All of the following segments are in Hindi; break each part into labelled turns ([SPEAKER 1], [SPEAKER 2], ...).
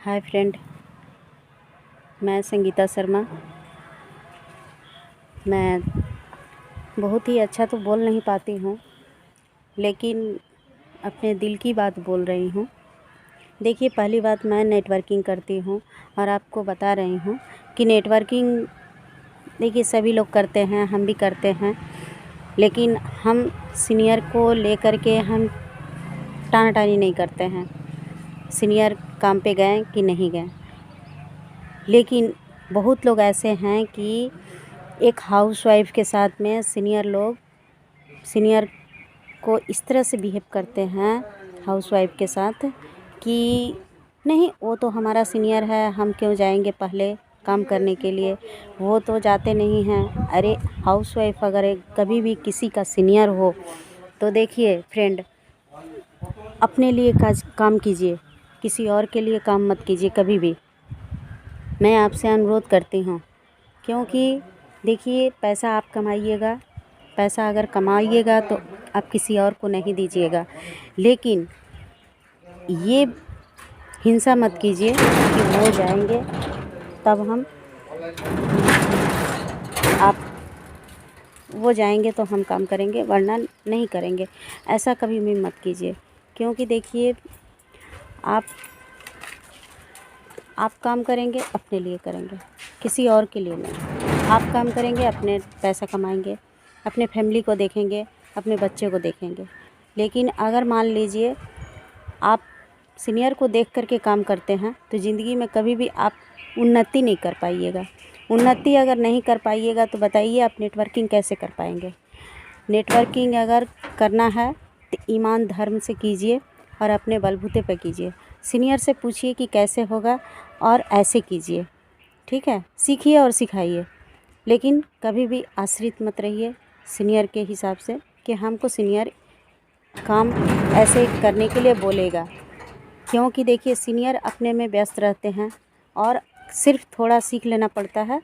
[SPEAKER 1] हाय फ्रेंड, मैं संगीता शर्मा। मैं बहुत ही अच्छा तो बोल नहीं पाती हूँ, लेकिन अपने दिल की बात बोल रही हूँ। देखिए, पहली बात, मैं नेटवर्किंग करती हूँ और आपको बता रही हूँ कि नेटवर्किंग देखिए सभी लोग करते हैं, हम भी करते हैं, लेकिन हम सीनियर को लेकर के हम टानाटानी नहीं करते हैं। सीनियर काम पे गए कि नहीं गए, लेकिन बहुत लोग ऐसे हैं कि एक हाउसवाइफ के साथ में सीनियर को इस तरह से बिहेव करते हैं हाउसवाइफ के साथ कि नहीं, वो तो हमारा सीनियर है, हम क्यों जाएंगे पहले काम करने के लिए, वो तो जाते नहीं हैं। अरे हाउसवाइफ अगर कभी भी किसी का सीनियर हो तो देखिए फ्रेंड, अपने लिए काम कीजिए, किसी और के लिए काम मत कीजिए कभी भी। मैं आपसे अनुरोध करती हूँ, क्योंकि देखिए पैसा आप कमाइएगा, पैसा अगर कमाइएगा तो आप किसी और को नहीं दीजिएगा, लेकिन ये हिंसा मत कीजिए कि वो जाएंगे तब वो जाएंगे तो हम काम करेंगे, वरना नहीं करेंगे। ऐसा कभी भी मत कीजिए, क्योंकि देखिए आप काम करेंगे अपने लिए करेंगे, किसी और के लिए नहीं। आप काम करेंगे, अपने पैसा कमाएंगे, अपने फैमिली को देखेंगे, अपने बच्चे को देखेंगे। लेकिन अगर मान लीजिए आप सीनियर को देख कर के काम करते हैं तो ज़िंदगी में कभी भी आप उन्नति नहीं कर पाइएगा। उन्नति अगर नहीं कर पाइएगा तो बताइए आप नेटवर्किंग कैसे कर पाएंगे। नेटवर्किंग अगर करना है तो ईमान धर्म से कीजिए और अपने बलबूते पर कीजिए। सीनियर से पूछिए कि कैसे होगा और ऐसे कीजिए, ठीक है। सीखिए और सिखाइए, लेकिन कभी भी आश्रित मत रहिए सीनियर के हिसाब से कि हमको सीनियर काम ऐसे करने के लिए बोलेगा, क्योंकि देखिए सीनियर अपने में व्यस्त रहते हैं और सिर्फ थोड़ा सीख लेना पड़ता है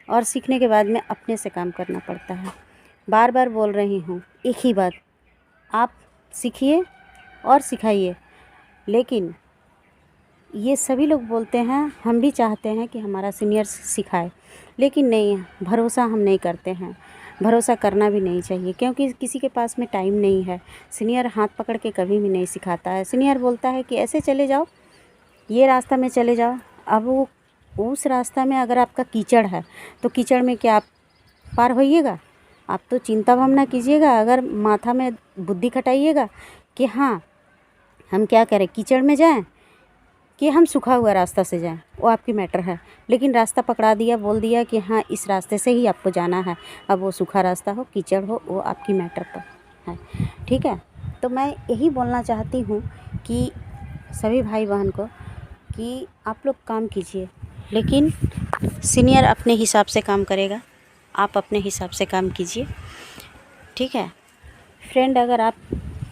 [SPEAKER 1] और सीखने के बाद में अपने से काम करना पड़ता है। बार बार बोल रही हूँ एक ही बात, आप सीखिए और सिखाइए। लेकिन ये सभी लोग बोलते हैं, हम भी चाहते हैं कि हमारा सीनियर सिखाए, लेकिन नहीं, भरोसा हम नहीं करते हैं। भरोसा करना भी नहीं चाहिए, क्योंकि किसी के पास में टाइम नहीं है। सीनियर हाथ पकड़ के कभी भी नहीं सिखाता है। सीनियर बोलता है कि ऐसे चले जाओ, ये रास्ता में चले जाओ। अब वो उस रास्ता में अगर आपका कीचड़ है तो कीचड़ में क्या आप पार होइएगा? आप तो चिंता भावना कीजिएगा, अगर माथा में बुद्धि खटाइएगा कि हाँ हम क्या करें, कीचड़ में जाएं कि हम सूखा हुआ रास्ता से जाएं, वो आपकी मैटर है। लेकिन रास्ता पकड़ा दिया, बोल दिया कि हाँ इस रास्ते से ही आपको जाना है। अब वो सूखा रास्ता हो, कीचड़ हो, वो आपकी मैटर पर है, ठीक है। तो मैं यही बोलना चाहती हूँ कि सभी भाई बहन को कि आप लोग काम कीजिए, लेकिन सीनियर अपने हिसाब से काम करेगा, आप अपने हिसाब से काम कीजिए, ठीक है फ्रेंड। अगर आप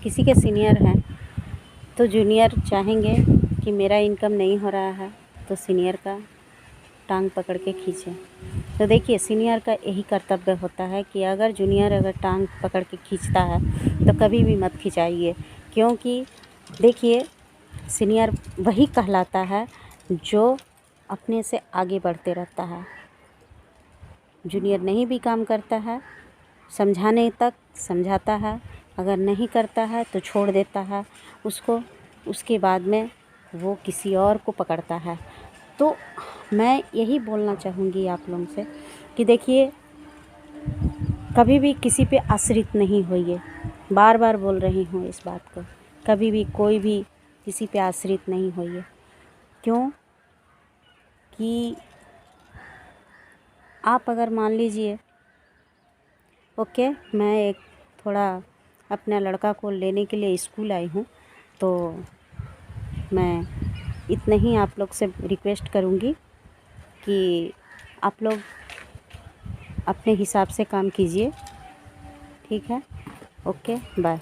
[SPEAKER 1] किसी के सीनियर हैं तो जूनियर चाहेंगे कि मेरा इनकम नहीं हो रहा है तो सीनियर का टांग पकड़ के खींचे। तो देखिए सीनियर का यही कर्तव्य होता है कि अगर जूनियर अगर टांग पकड़ के खींचता है तो कभी भी मत खिंचाइए, क्योंकि देखिए सीनियर वही कहलाता है जो अपने से आगे बढ़ते रहता है। जूनियर नहीं भी काम करता है, समझाने तक समझाता है, अगर नहीं करता है तो छोड़ देता है उसको, उसके बाद में वो किसी और को पकड़ता है। तो मैं यही बोलना चाहूँगी आप लोगों से कि देखिए कभी भी किसी पे आश्रित नहीं होइए। बार बार बोल रही हूँ इस बात को, कभी भी कोई भी किसी पे आश्रित नहीं होइए, क्यों कि आप अगर मान लीजिए ओके, मैं एक थोड़ा अपना लड़का को लेने के लिए स्कूल आई हूँ, तो मैं इतना ही आप लोग से रिक्वेस्ट करूँगी कि आप लोग अपने हिसाब से काम कीजिए, ठीक है। Okay, bye.